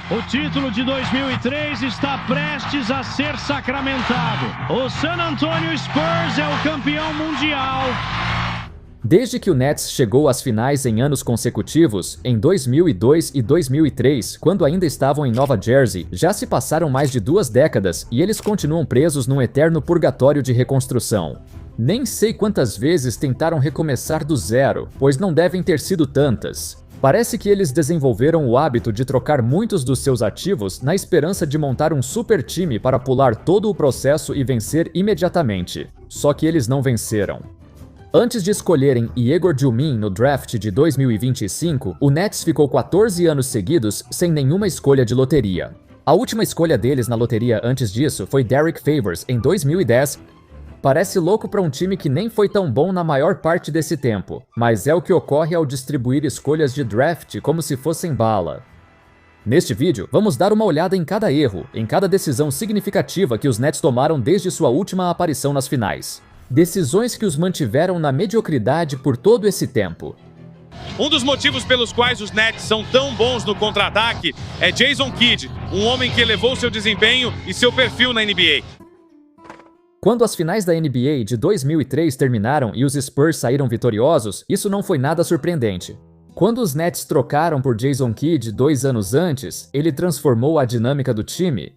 O título de 2003 está prestes a ser sacramentado. O San Antonio Spurs é o campeão mundial. Desde que o Nets chegou às finais em anos consecutivos, em 2002 e 2003, quando ainda estavam em Nova Jersey, já se passaram mais de 2 décadas e eles continuam presos num eterno purgatório de reconstrução. Nem sei quantas vezes tentaram recomeçar do zero, pois não devem ter sido tantas. Parece que eles desenvolveram o hábito de trocar muitos dos seus ativos na esperança de montar um super time para pular todo o processo e vencer imediatamente. Só que eles não venceram. Antes de escolherem Igor Djumin no draft de 2025, o Nets ficou 14 anos seguidos sem nenhuma escolha de loteria. A última escolha deles na loteria antes disso foi Derek Favors em 2010. Parece louco para um time que nem foi tão bom na maior parte desse tempo, mas é o que ocorre ao distribuir escolhas de draft como se fossem bala. Neste vídeo, vamos dar uma olhada em cada erro, em cada decisão significativa que os Nets tomaram desde sua última aparição nas finais. Decisões que os mantiveram na mediocridade por todo esse tempo. Um dos motivos pelos quais os Nets são tão bons no contra-ataque é Jason Kidd, um homem que elevou seu desempenho e seu perfil na NBA. Quando as finais da NBA de 2003 terminaram e os Spurs saíram vitoriosos, isso não foi nada surpreendente. Quando os Nets trocaram por Jason Kidd 2 anos antes, ele transformou a dinâmica do time.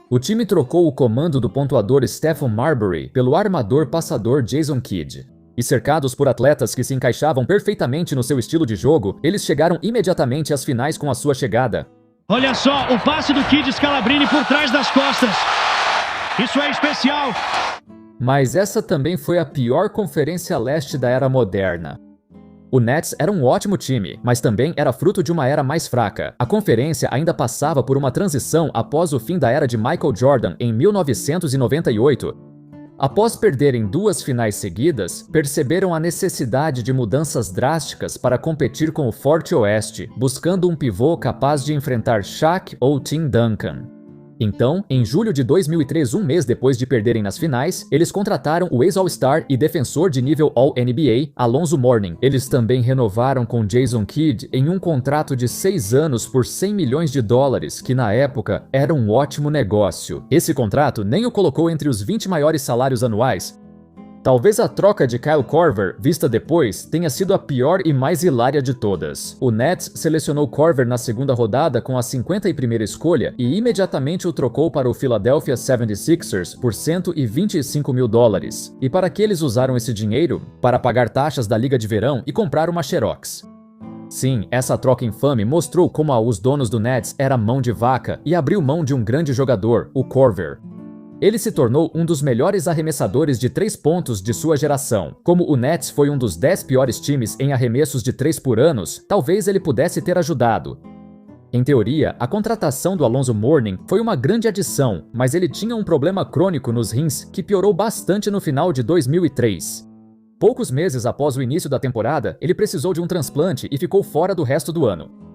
O time trocou o comando do pontuador Stephon Marbury pelo armador passador Jason Kidd. E cercados por atletas que se encaixavam perfeitamente no seu estilo de jogo, eles chegaram imediatamente às finais com a sua chegada. Olha só, o passe do Kidd Scalabrine por trás das costas. Isso é especial. Mas essa também foi a pior conferência leste da era moderna. O Nets era um ótimo time, mas também era fruto de uma era mais fraca. A conferência ainda passava por uma transição após o fim da era de Michael Jordan em 1998. Após perderem 2 finais seguidas, perceberam a necessidade de mudanças drásticas para competir com o Forte Oeste, buscando um pivô capaz de enfrentar Shaq ou Tim Duncan. Então, em julho de 2003, um mês depois de perderem nas finais, eles contrataram o ex-All-Star e defensor de nível All-NBA, Alonzo Mourning. Eles também renovaram com Jason Kidd em um contrato de 6 anos por $100 milhões, que na época era um ótimo negócio. Esse contrato nem o colocou entre os 20 maiores salários anuais. Talvez a troca de Kyle Korver, vista depois, tenha sido a pior e mais hilária de todas. O Nets selecionou Korver na segunda rodada com a 51ª escolha e imediatamente o trocou para o Philadelphia 76ers por $125 mil. E para que eles usaram esse dinheiro? Para pagar taxas da Liga de Verão e comprar uma Xerox. Sim, essa troca infame mostrou como os donos do Nets era mão de vaca e abriu mão de um grande jogador, o Korver. Ele se tornou um dos melhores arremessadores de 3 pontos de sua geração. Como o Nets foi um dos 10 piores times em arremessos de 3 por ano, talvez ele pudesse ter ajudado. Em teoria, a contratação do Alonzo Mourning foi uma grande adição, mas ele tinha um problema crônico nos rins que piorou bastante no final de 2003. Poucos meses após o início da temporada, ele precisou de um transplante e ficou fora do resto do ano.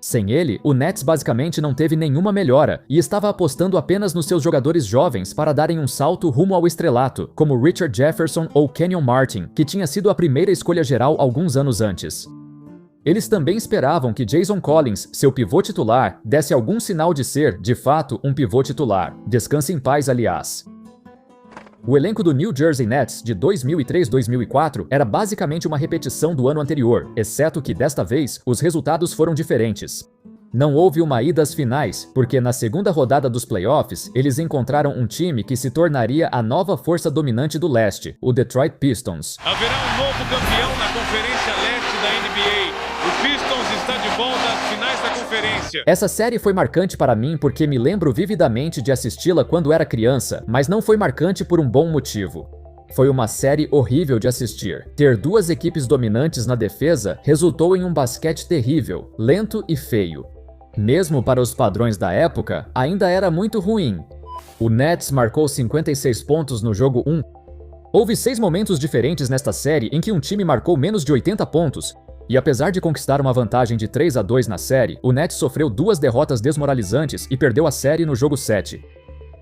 Sem ele, o Nets basicamente não teve nenhuma melhora e estava apostando apenas nos seus jogadores jovens para darem um salto rumo ao estrelato, como Richard Jefferson ou Kenyon Martin, que tinha sido a primeira escolha geral alguns anos antes. Eles também esperavam que Jason Collins, seu pivô titular, desse algum sinal de ser, de fato, um pivô titular. Descanse em paz, aliás. O elenco do New Jersey Nets de 2003-2004 era basicamente uma repetição do ano anterior, exceto que, desta vez, os resultados foram diferentes. Não houve uma ida às finais, porque na segunda rodada dos playoffs, eles encontraram um time que se tornaria a nova força dominante do leste, o Detroit Pistons. Haverá um novo campeão na Conferência Leste da NBA. O Pistons está de volta às finais da conferência. Essa série foi marcante para mim porque me lembro vividamente de assisti-la quando era criança, mas não foi marcante por um bom motivo. Foi uma série horrível de assistir. Ter 2 equipes dominantes na defesa resultou em um basquete terrível, lento e feio. Mesmo para os padrões da época, ainda era muito ruim. O Nets marcou 56 pontos no jogo 1. Houve 6 momentos diferentes nesta série em que um time marcou menos de 80 pontos. E apesar de conquistar uma vantagem de 3-2 na série, o Nets sofreu 2 derrotas desmoralizantes e perdeu a série no jogo 7.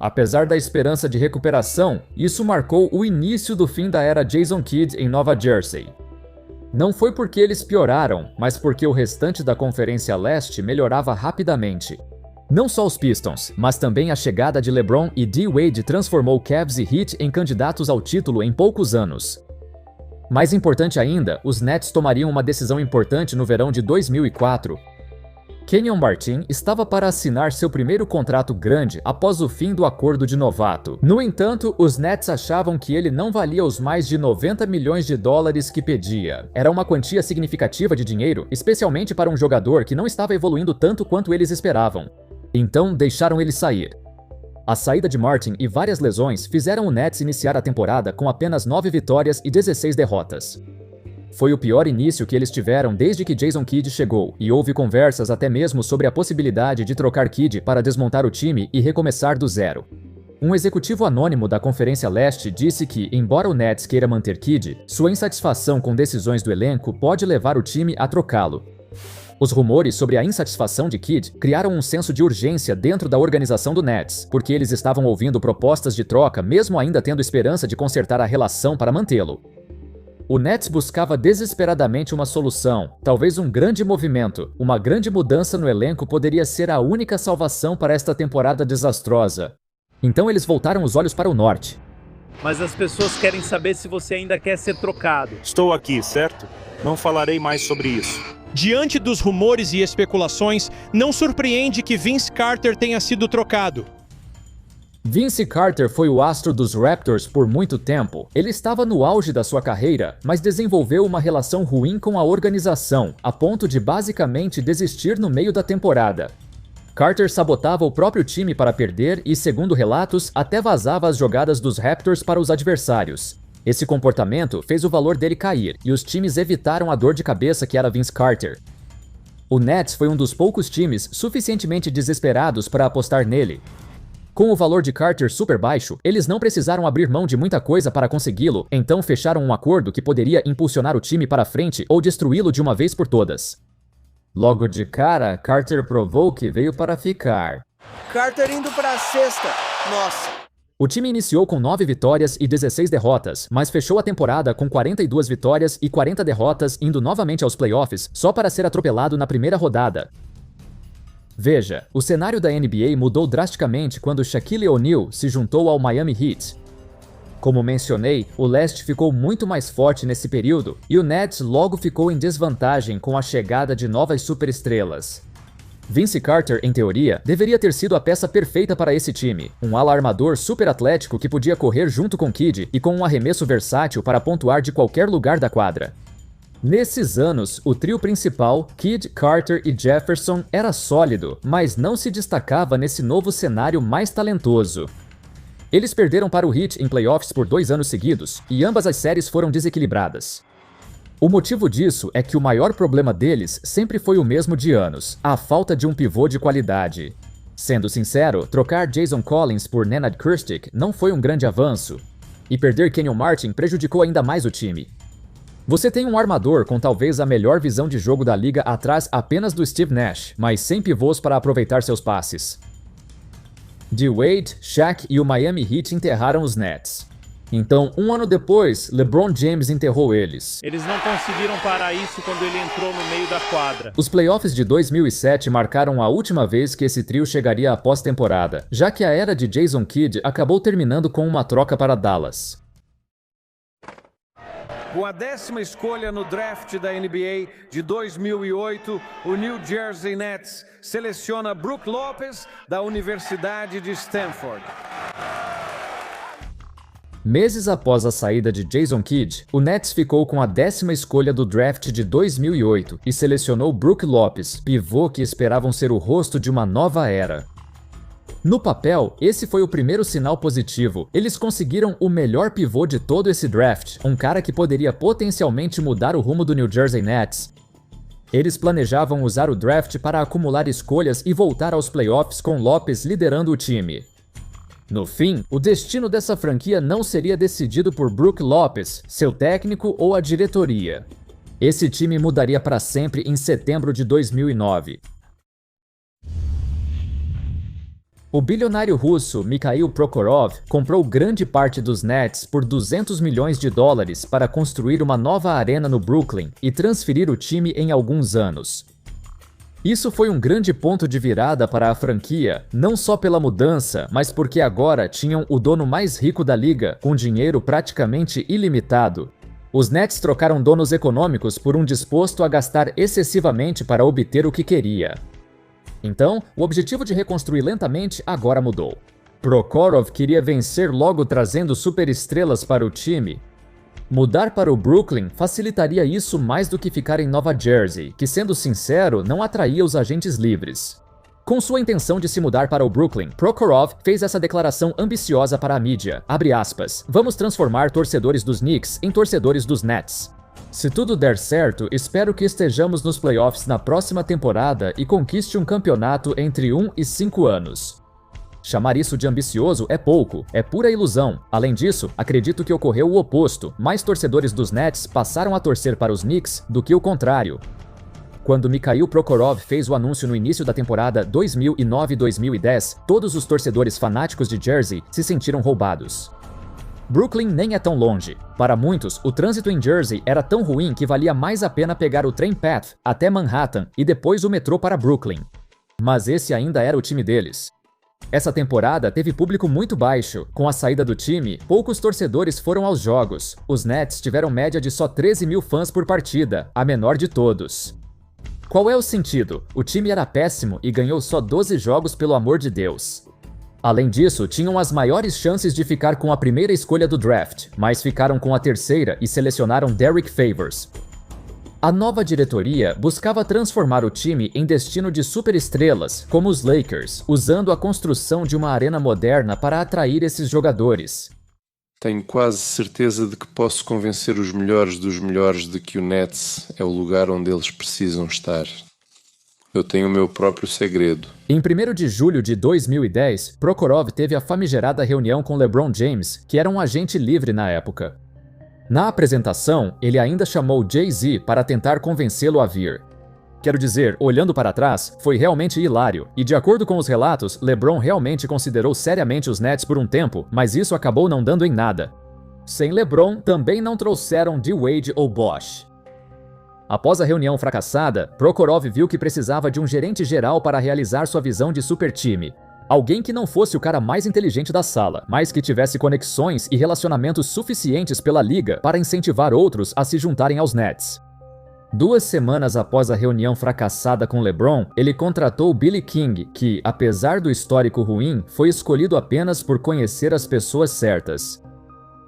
Apesar da esperança de recuperação, isso marcou o início do fim da era Jason Kidd em Nova Jersey. Não foi porque eles pioraram, mas porque o restante da Conferência Leste melhorava rapidamente. Não só os Pistons, mas também a chegada de LeBron e D-Wade transformou Cavs e Heat em candidatos ao título em poucos anos. Mais importante ainda, os Nets tomariam uma decisão importante no verão de 2004. Kenyon Martin estava para assinar seu primeiro contrato grande após o fim do acordo de novato. No entanto, os Nets achavam que ele não valia os mais de 90 milhões de dólares que pedia. Era uma quantia significativa de dinheiro, especialmente para um jogador que não estava evoluindo tanto quanto eles esperavam. Então, deixaram ele sair. A saída de Martin e várias lesões fizeram o Nets iniciar a temporada com apenas 9 vitórias e 16 derrotas. Foi o pior início que eles tiveram desde que Jason Kidd chegou, e houve conversas até mesmo sobre a possibilidade de trocar Kidd para desmontar o time e recomeçar do zero. Um executivo anônimo da Conferência Leste disse que, embora o Nets queira manter Kidd, sua insatisfação com decisões do elenco pode levar o time a trocá-lo. Os rumores sobre a insatisfação de Kidd criaram um senso de urgência dentro da organização do Nets, porque eles estavam ouvindo propostas de troca mesmo ainda tendo esperança de consertar a relação para mantê-lo. O Nets buscava desesperadamente uma solução, talvez um grande movimento. Uma grande mudança no elenco poderia ser a única salvação para esta temporada desastrosa. Então eles voltaram os olhos para o norte. Mas as pessoas querem saber se você ainda quer ser trocado. Estou aqui, certo? Não falarei mais sobre isso. Diante dos rumores e especulações, não surpreende que Vince Carter tenha sido trocado. Vince Carter foi o astro dos Raptors por muito tempo. Ele estava no auge da sua carreira, mas desenvolveu uma relação ruim com a organização, a ponto de basicamente desistir no meio da temporada. Carter sabotava o próprio time para perder e, segundo relatos, até vazava as jogadas dos Raptors para os adversários. Esse comportamento fez o valor dele cair, e os times evitaram a dor de cabeça que era Vince Carter. O Nets foi um dos poucos times suficientemente desesperados para apostar nele. Com o valor de Carter super baixo, eles não precisaram abrir mão de muita coisa para consegui-lo, então fecharam um acordo que poderia impulsionar o time para frente ou destruí-lo de uma vez por todas. Logo de cara, Carter provou que veio para ficar. Carter indo para a sexta. Nossa. O time iniciou com 9 vitórias e 16 derrotas, mas fechou a temporada com 42 vitórias e 40 derrotas, indo novamente aos playoffs só para ser atropelado na primeira rodada. Veja, o cenário da NBA mudou drasticamente quando Shaquille O'Neal se juntou ao Miami Heat. Como mencionei, o leste ficou muito mais forte nesse período, e o Nets logo ficou em desvantagem com a chegada de novas superestrelas. Vince Carter, em teoria, deveria ter sido a peça perfeita para esse time, um ala armador super atlético que podia correr junto com Kidd e com um arremesso versátil para pontuar de qualquer lugar da quadra. Nesses anos, o trio principal, Kidd, Carter e Jefferson, era sólido, mas não se destacava nesse novo cenário mais talentoso. Eles perderam para o Heat em playoffs por 2 anos seguidos, e ambas as séries foram desequilibradas. O motivo disso é que o maior problema deles sempre foi o mesmo de anos, a falta de um pivô de qualidade. Sendo sincero, trocar Jason Collins por Nenad Kirstic não foi um grande avanço, e perder Kenyon Martin prejudicou ainda mais o time. Você tem um armador com talvez a melhor visão de jogo da liga atrás apenas do Steve Nash, mas sem pivôs para aproveitar seus passes. D-Wade, Shaq e o Miami Heat enterraram os Nets. Então, um ano depois, LeBron James enterrou eles. Eles não conseguiram parar isso quando ele entrou no meio da quadra. Os playoffs de 2007 marcaram a última vez que esse trio chegaria à pós-temporada, já que a era de Jason Kidd acabou terminando com uma troca para Dallas. Com a 10ª escolha no draft da NBA de 2008, o New Jersey Nets seleciona Brook Lopez, da Universidade de Stanford. Meses após a saída de Jason Kidd, o Nets ficou com a 10ª escolha do draft de 2008 e selecionou Brook Lopez, pivô que esperavam ser o rosto de uma nova era. No papel, esse foi o primeiro sinal positivo. Eles conseguiram o melhor pivô de todo esse draft, um cara que poderia potencialmente mudar o rumo do New Jersey Nets. Eles planejavam usar o draft para acumular escolhas e voltar aos playoffs com Lopez liderando o time. No fim, o destino dessa franquia não seria decidido por Brook Lopez, seu técnico ou a diretoria. Esse time mudaria para sempre em setembro de 2009. O bilionário russo Mikhail Prokhorov comprou grande parte dos Nets por $200 milhões para construir uma nova arena no Brooklyn e transferir o time em alguns anos. Isso foi um grande ponto de virada para a franquia, não só pela mudança, mas porque agora tinham o dono mais rico da liga, com dinheiro praticamente ilimitado. Os Nets trocaram donos econômicos por um disposto a gastar excessivamente para obter o que queria. Então, o objetivo de reconstruir lentamente agora mudou. Prokhorov queria vencer logo trazendo superestrelas para o time. Mudar para o Brooklyn facilitaria isso mais do que ficar em Nova Jersey, que, sendo sincero, não atraía os agentes livres. Com sua intenção de se mudar para o Brooklyn, Prokhorov fez essa declaração ambiciosa para a mídia, abre aspas, "Vamos transformar torcedores dos Knicks em torcedores dos Nets. Se tudo der certo, espero que estejamos nos playoffs na próxima temporada e conquiste um campeonato entre 1 e 5 anos. Chamar isso de ambicioso é pouco, é pura ilusão. Além disso, acredito que ocorreu o oposto. Mais torcedores dos Nets passaram a torcer para os Knicks do que o contrário. Quando Mikhail Prokhorov fez o anúncio no início da temporada 2009-2010, todos os torcedores fanáticos de Jersey se sentiram roubados. Brooklyn nem é tão longe. Para muitos, o trânsito em Jersey era tão ruim que valia mais a pena pegar o Train Path até Manhattan e depois o metrô para Brooklyn. Mas esse ainda era o time deles. Essa temporada teve público muito baixo. Com a saída do time, poucos torcedores foram aos jogos. Os Nets tiveram média de só 13 mil fãs por partida, a menor de todos. Qual é o sentido? O time era péssimo e ganhou só 12 jogos, pelo amor de Deus. Além disso, tinham as maiores chances de ficar com a primeira escolha do draft, mas ficaram com a terceira e selecionaram Derek Favors. A nova diretoria buscava transformar o time em destino de superestrelas, como os Lakers, usando a construção de uma arena moderna para atrair esses jogadores. Tenho quase certeza de que posso convencer os melhores dos melhores de que o Nets é o lugar onde eles precisam estar. Eu tenho o meu próprio segredo. Em 1º de julho de 2010, Prokhorov teve a famigerada reunião com LeBron James, que era um agente livre na época. Na apresentação, ele ainda chamou Jay-Z para tentar convencê-lo a vir. Quero dizer, olhando para trás, foi realmente hilário, e de acordo com os relatos, LeBron realmente considerou seriamente os Nets por um tempo, mas isso acabou não dando em nada. Sem LeBron, também não trouxeram D-Wade ou Bosh. Após a reunião fracassada, Prokhorov viu que precisava de um gerente geral para realizar sua visão de super time. Alguém que não fosse o cara mais inteligente da sala, mas que tivesse conexões e relacionamentos suficientes pela liga para incentivar outros a se juntarem aos Nets. 2 semanas após a reunião fracassada com LeBron, ele contratou Billy King, que, apesar do histórico ruim, foi escolhido apenas por conhecer as pessoas certas.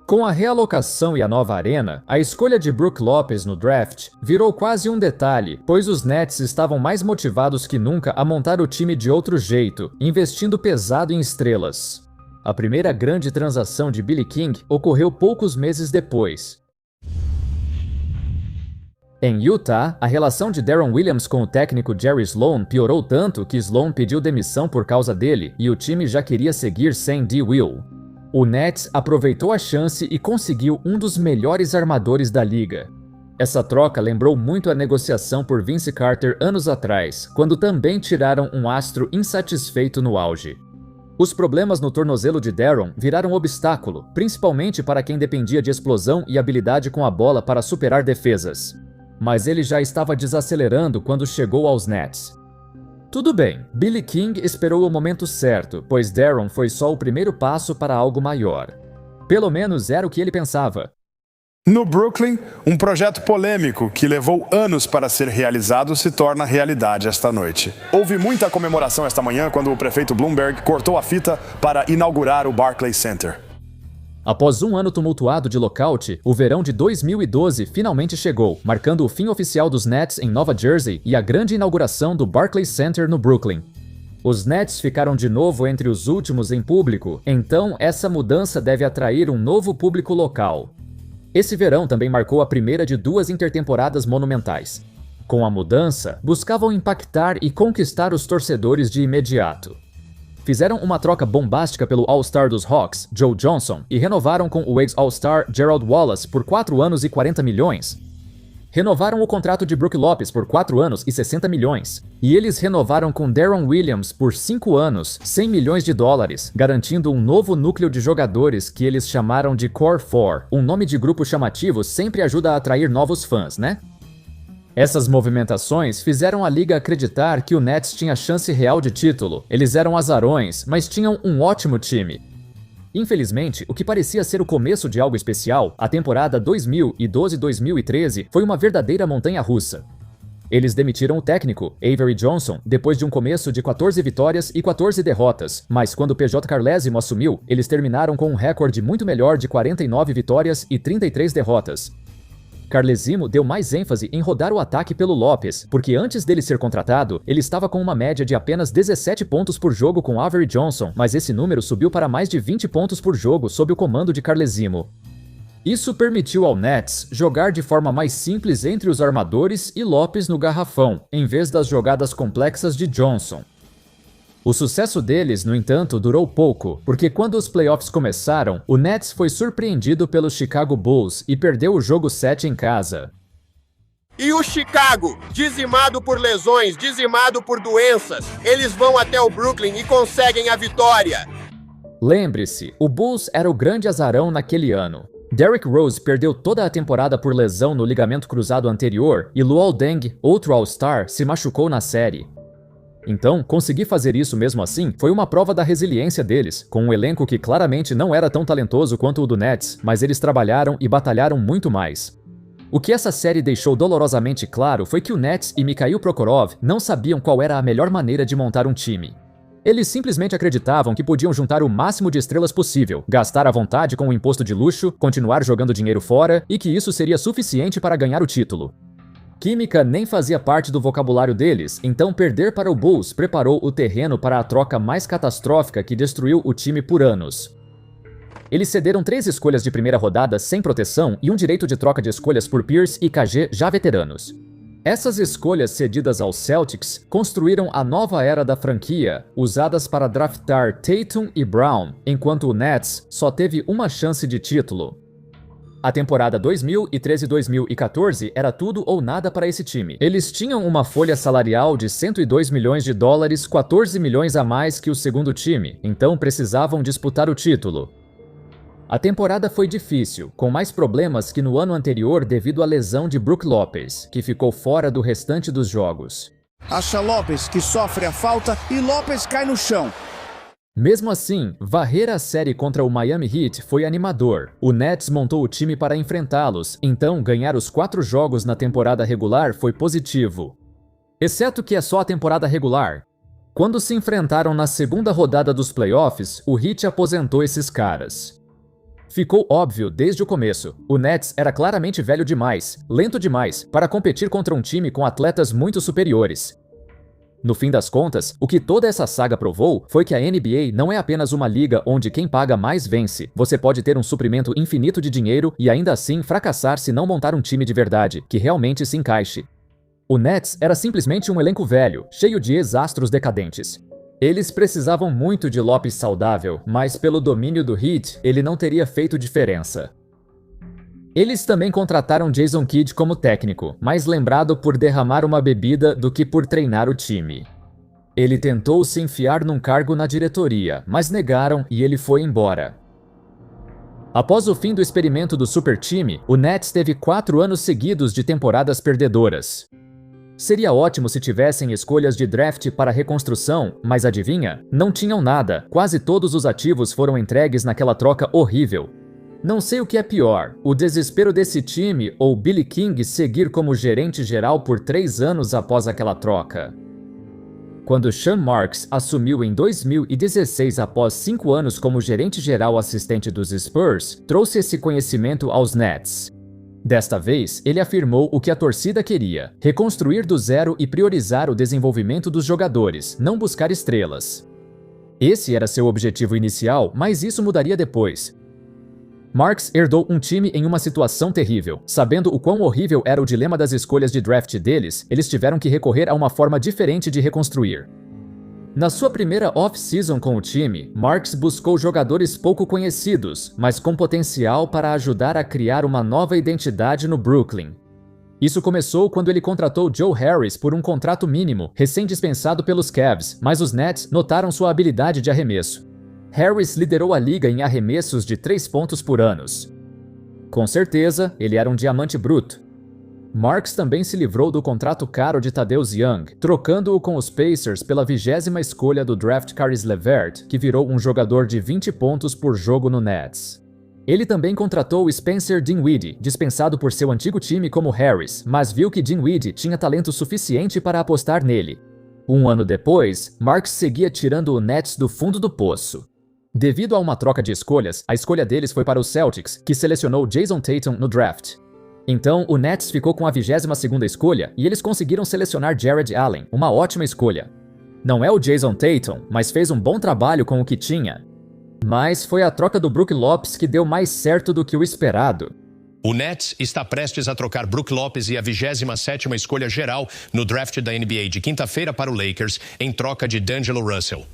Com a realocação e a nova arena, a escolha de Brook Lopez no draft virou quase um detalhe, pois os Nets estavam mais motivados que nunca a montar o time de outro jeito, investindo pesado em estrelas. A primeira grande transação de Billy King ocorreu poucos meses depois. Em Utah, a relação de Deron Williams com o técnico Jerry Sloan piorou tanto que Sloan pediu demissão por causa dele e o time já queria seguir sem D. Will. O Nets aproveitou a chance e conseguiu um dos melhores armadores da liga. Essa troca lembrou muito a negociação por Vince Carter anos atrás, quando também tiraram um astro insatisfeito no auge. Os problemas no tornozelo de Deron viraram obstáculo, principalmente para quem dependia de explosão e habilidade com a bola para superar defesas. Mas ele já estava desacelerando quando chegou aos Nets. Tudo bem, Billy King esperou o momento certo, pois Deron foi só o primeiro passo para algo maior. Pelo menos era o que ele pensava. No Brooklyn, um projeto polêmico que levou anos para ser realizado se torna realidade esta noite. Houve muita comemoração esta manhã quando o prefeito Bloomberg cortou a fita para inaugurar o Barclays Center. Após um ano tumultuado de lockout, o verão de 2012 finalmente chegou, marcando o fim oficial dos Nets em Nova Jersey e a grande inauguração do Barclays Center no Brooklyn. Os Nets ficaram de novo entre os últimos em público, então essa mudança deve atrair um novo público local. Esse verão também marcou a primeira de 2 intertemporadas monumentais. Com a mudança, buscavam impactar e conquistar os torcedores de imediato. Fizeram uma troca bombástica pelo All-Star dos Hawks, Joe Johnson, e renovaram com o ex-All-Star Gerald Wallace por 4 anos e 40 milhões. Renovaram o contrato de Brook Lopez por 4 anos e 60 milhões. E eles renovaram com Deron Williams por 5 anos, 100 milhões de dólares, garantindo um novo núcleo de jogadores que eles chamaram de Core 4. Um nome de grupo chamativo sempre ajuda a atrair novos fãs, né? Essas movimentações fizeram a liga acreditar que o Nets tinha chance real de título. Eles eram azarões, mas tinham um ótimo time. Infelizmente, o que parecia ser o começo de algo especial, a temporada 2012-2013 foi uma verdadeira montanha-russa. Eles demitiram o técnico, Avery Johnson, depois de um começo de 14 vitórias e 14 derrotas, mas quando PJ Carlesimo assumiu, eles terminaram com um recorde muito melhor de 49 vitórias e 33 derrotas. Carlesimo deu mais ênfase em rodar o ataque pelo Lopes, porque antes dele ser contratado, ele estava com uma média de apenas 17 pontos por jogo com Avery Johnson, mas esse número subiu para mais de 20 pontos por jogo sob o comando de Carlesimo. Isso permitiu ao Nets jogar de forma mais simples entre os armadores e Lopes no garrafão, em vez das jogadas complexas de Johnson. O sucesso deles, no entanto, durou pouco, porque quando os playoffs começaram, o Nets foi surpreendido pelos Chicago Bulls e perdeu o jogo 7 em casa. E o Chicago, dizimado por lesões, dizimado por doenças, eles vão até o Brooklyn e conseguem a vitória. Lembre-se, o Bulls era o grande azarão naquele ano. Derrick Rose perdeu toda a temporada por lesão no ligamento cruzado anterior e Luol Deng, outro All-Star, se machucou na série. Então, conseguir fazer isso mesmo assim foi uma prova da resiliência deles, com um elenco que claramente não era tão talentoso quanto o do Nets, mas eles trabalharam e batalharam muito mais. O que essa série deixou dolorosamente claro foi que o Nets e Mikhail Prokhorov não sabiam qual era a melhor maneira de montar um time. Eles simplesmente acreditavam que podiam juntar o máximo de estrelas possível, gastar à vontade com o imposto de luxo, continuar jogando dinheiro fora e que isso seria suficiente para ganhar o título. Química nem fazia parte do vocabulário deles, então perder para o Bulls preparou o terreno para a troca mais catastrófica que destruiu o time por anos. Eles cederam 3 escolhas de primeira rodada sem proteção e um direito de troca de escolhas por Pierce e KG já veteranos. Essas escolhas cedidas aos Celtics construíram a nova era da franquia, usadas para draftar Tatum e Brown, enquanto o Nets só teve uma chance de título. A temporada 2013-2014 era tudo ou nada para esse time. Eles tinham uma folha salarial de 102 milhões de dólares, 14 milhões a mais que o segundo time, então precisavam disputar o título. A temporada foi difícil, com mais problemas que no ano anterior devido à lesão de Brook Lopes, que ficou fora do restante dos jogos. Acha Lopes que sofre a falta e Lopes cai no chão. Mesmo assim, varrer a série contra o Miami Heat foi animador. O Nets montou o time para enfrentá-los, então ganhar os 4 jogos na temporada regular foi positivo. Exceto que é só a temporada regular. Quando se enfrentaram na segunda rodada dos playoffs, o Heat aposentou esses caras. Ficou óbvio desde o começo, o Nets era claramente velho demais, lento demais, para competir contra um time com atletas muito superiores. No fim das contas, o que toda essa saga provou foi que a NBA não é apenas uma liga onde quem paga mais vence. Você pode ter um suprimento infinito de dinheiro e ainda assim fracassar se não montar um time de verdade, que realmente se encaixe. O Nets era simplesmente um elenco velho, cheio de ex-astros decadentes. Eles precisavam muito de Lopes saudável, mas pelo domínio do Heat, ele não teria feito diferença. Eles também contrataram Jason Kidd como técnico, mais lembrado por derramar uma bebida do que por treinar o time. Ele tentou se enfiar num cargo na diretoria, mas negaram e ele foi embora. Após o fim do experimento do supertime, o Nets teve 4 anos seguidos de temporadas perdedoras. Seria ótimo se tivessem escolhas de draft para reconstrução, mas adivinha? Não tinham nada. Quase todos os ativos foram entregues naquela troca horrível. Não sei o que é pior, o desespero desse time ou Billy King seguir como gerente geral por 3 anos após aquela troca. Quando Sean Marks assumiu em 2016 após 5 anos como gerente geral assistente dos Spurs, trouxe esse conhecimento aos Nets. Desta vez, ele afirmou o que a torcida queria: reconstruir do zero e priorizar o desenvolvimento dos jogadores, não buscar estrelas. Esse era seu objetivo inicial, mas isso mudaria depois. Marks herdou um time em uma situação terrível. Sabendo o quão horrível era o dilema das escolhas de draft deles, eles tiveram que recorrer a uma forma diferente de reconstruir. Na sua primeira off-season com o time, Marks buscou jogadores pouco conhecidos, mas com potencial para ajudar a criar uma nova identidade no Brooklyn. Isso começou quando ele contratou Joe Harris por um contrato mínimo, recém-dispensado pelos Cavs, mas os Nets notaram sua habilidade de arremesso. Harris liderou a liga em arremessos de 3 pontos por ano. Com certeza, ele era um diamante bruto. Marks também se livrou do contrato caro de Thaddeus Young, trocando-o com os Pacers pela 20ª escolha do draft Caris LeVert, que virou um jogador de 20 pontos por jogo no Nets. Ele também contratou Spencer Dinwiddie, dispensado por seu antigo time como Harris, mas viu que Dinwiddie tinha talento suficiente para apostar nele. Um ano depois, Marks seguia tirando o Nets do fundo do poço. Devido a uma troca de escolhas, a escolha deles foi para os Celtics, que selecionou Jason Tatum no draft. Então, o Nets ficou com a 22ª escolha e eles conseguiram selecionar Jarrett Allen, uma ótima escolha. Não é o Jason Tatum, mas fez um bom trabalho com o que tinha. Mas foi a troca do Brook Lopes que deu mais certo do que o esperado. O Nets está prestes a trocar Brook Lopes e a 27ª escolha geral no draft da NBA de quinta-feira para o Lakers, em troca de D'Angelo Russell.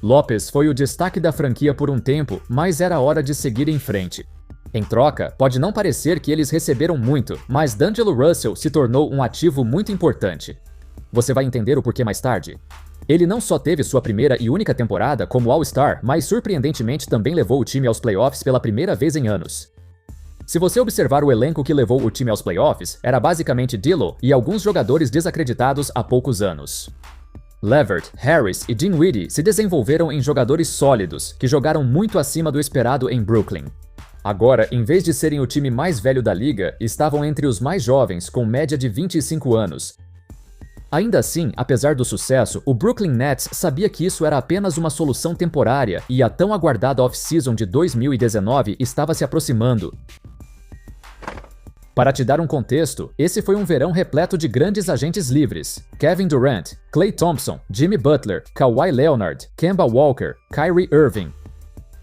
Lopes foi o destaque da franquia por um tempo, mas era hora de seguir em frente. Em troca, pode não parecer que eles receberam muito, mas D'Angelo Russell se tornou um ativo muito importante. Você vai entender o porquê mais tarde. Ele não só teve sua primeira e única temporada como All-Star, mas surpreendentemente também levou o time aos playoffs pela primeira vez em anos. Se você observar o elenco que levou o time aos playoffs, era basicamente D'Lo e alguns jogadores desacreditados há poucos anos. LeVert, Harris e Dinwiddie se desenvolveram em jogadores sólidos, que jogaram muito acima do esperado em Brooklyn. Agora, em vez de serem o time mais velho da liga, estavam entre os mais jovens, com média de 25 anos. Ainda assim, apesar do sucesso, o Brooklyn Nets sabia que isso era apenas uma solução temporária e a tão aguardada off-season de 2019 estava se aproximando. Para te dar um contexto, esse foi um verão repleto de grandes agentes livres: Kevin Durant, Klay Thompson, Jimmy Butler, Kawhi Leonard, Kemba Walker, Kyrie Irving.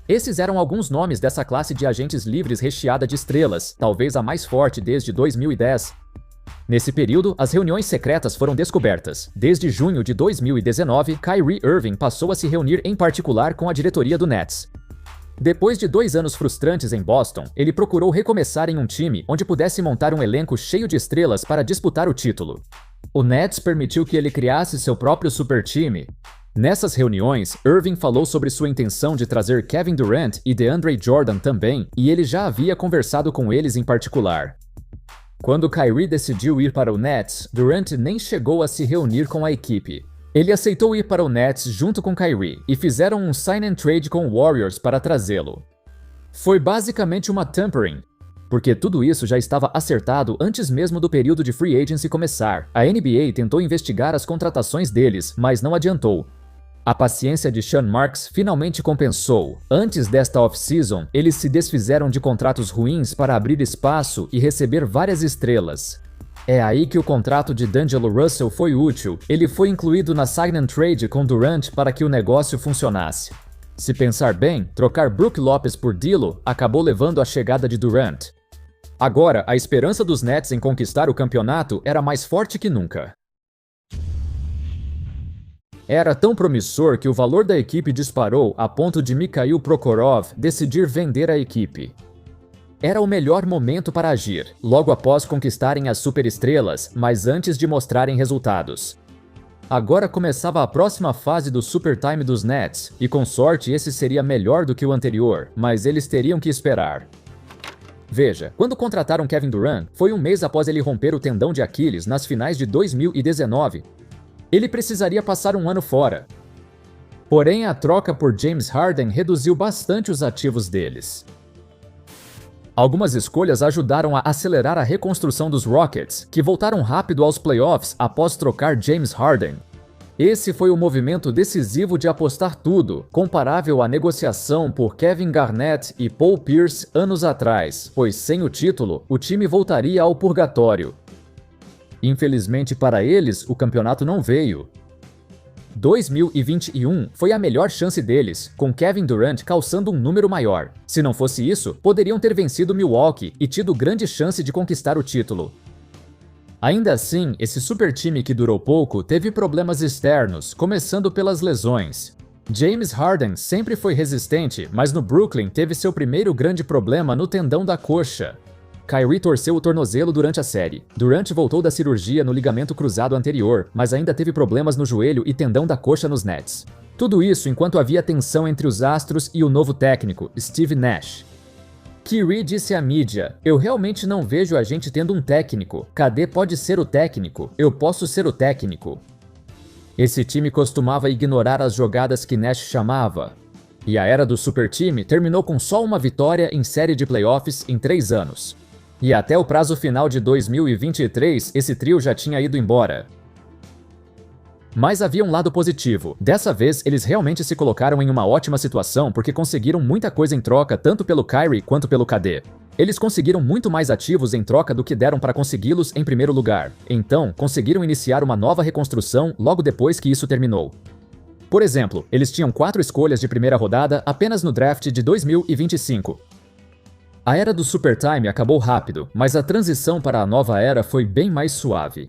Esses eram alguns nomes dessa classe de agentes livres recheada de estrelas, talvez a mais forte desde 2010. Nesse período, as reuniões secretas foram descobertas. Desde junho de 2019, Kyrie Irving passou a se reunir em particular com a diretoria do Nets. Depois de 2 anos frustrantes em Boston, ele procurou recomeçar em um time onde pudesse montar um elenco cheio de estrelas para disputar o título. O Nets permitiu que ele criasse seu próprio supertime. Nessas reuniões, Irving falou sobre sua intenção de trazer Kevin Durant e DeAndre Jordan também, e ele já havia conversado com eles em particular. Quando Kyrie decidiu ir para o Nets, Durant nem chegou a se reunir com a equipe. Ele aceitou ir para o Nets junto com Kyrie e fizeram um sign and trade com o Warriors para trazê-lo. Foi basicamente uma tampering, porque tudo isso já estava acertado antes mesmo do período de free agency começar. A NBA tentou investigar as contratações deles, mas não adiantou. A paciência de Sean Marks finalmente compensou. Antes desta off-season, eles se desfizeram de contratos ruins para abrir espaço e receber várias estrelas. É aí que o contrato de D'Angelo Russell foi útil. Ele foi incluído na sign and trade com Durant para que o negócio funcionasse. Se pensar bem, trocar Brook Lopes por D'Lo acabou levando à chegada de Durant. Agora, a esperança dos Nets em conquistar o campeonato era mais forte que nunca. Era tão promissor que o valor da equipe disparou a ponto de Mikhail Prokhorov decidir vender a equipe. Era o melhor momento para agir, logo após conquistarem as superestrelas, mas antes de mostrarem resultados. Agora começava a próxima fase do Supertime dos Nets, e com sorte esse seria melhor do que o anterior, mas eles teriam que esperar. Veja, quando contrataram Kevin Durant, foi um mês após ele romper o tendão de Aquiles nas finais de 2019. Ele precisaria passar um ano fora. Porém, a troca por James Harden reduziu bastante os ativos deles. Algumas escolhas ajudaram a acelerar a reconstrução dos Rockets, que voltaram rápido aos playoffs após trocar James Harden. Esse foi o movimento decisivo de apostar tudo, comparável à negociação por Kevin Garnett e Paul Pierce anos atrás, pois sem o título, o time voltaria ao purgatório. Infelizmente para eles, o campeonato não veio. 2021 foi a melhor chance deles, com Kevin Durant calçando um número maior. Se não fosse isso, poderiam ter vencido Milwaukee e tido grande chance de conquistar o título. Ainda assim, esse super time que durou pouco teve problemas externos, começando pelas lesões. James Harden sempre foi resistente, mas no Brooklyn teve seu primeiro grande problema no tendão da coxa. Kyrie torceu o tornozelo durante a série. Durant voltou da cirurgia no ligamento cruzado anterior, mas ainda teve problemas no joelho e tendão da coxa nos Nets. Tudo isso enquanto havia tensão entre os astros e o novo técnico, Steve Nash. Kyrie disse à mídia: "Eu realmente não vejo a gente tendo um técnico. KD pode ser o técnico. Eu posso ser o técnico." Esse time costumava ignorar as jogadas que Nash chamava. E a era do super time terminou com só uma vitória em série de playoffs em 3 anos. E até o prazo final de 2023, esse trio já tinha ido embora. Mas havia um lado positivo. Dessa vez, eles realmente se colocaram em uma ótima situação porque conseguiram muita coisa em troca tanto pelo Kyrie quanto pelo KD. Eles conseguiram muito mais ativos em troca do que deram para consegui-los em primeiro lugar. Então, conseguiram iniciar uma nova reconstrução logo depois que isso terminou. Por exemplo, eles tinham 4 escolhas de primeira rodada apenas no draft de 2025. A era do Supertime acabou rápido, mas a transição para a nova era foi bem mais suave.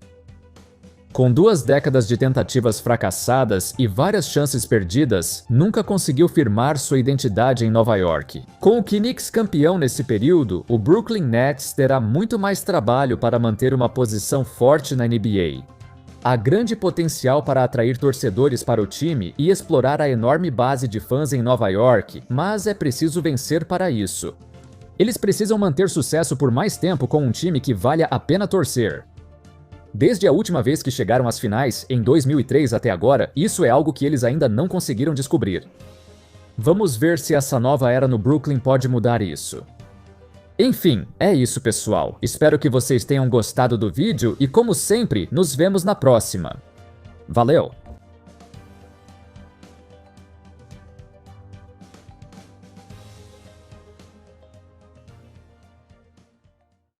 Com 2 décadas de tentativas fracassadas e várias chances perdidas, nunca conseguiu firmar sua identidade em Nova York. Com o Knicks campeão nesse período, o Brooklyn Nets terá muito mais trabalho para manter uma posição forte na NBA. Há grande potencial para atrair torcedores para o time e explorar a enorme base de fãs em Nova York, mas é preciso vencer para isso. Eles precisam manter sucesso por mais tempo com um time que valha a pena torcer. Desde a última vez que chegaram às finais, em 2003 até agora, isso é algo que eles ainda não conseguiram descobrir. Vamos ver se essa nova era no Brooklyn pode mudar isso. Enfim, é isso, pessoal. Espero que vocês tenham gostado do vídeo e, como sempre, nos vemos na próxima. Valeu!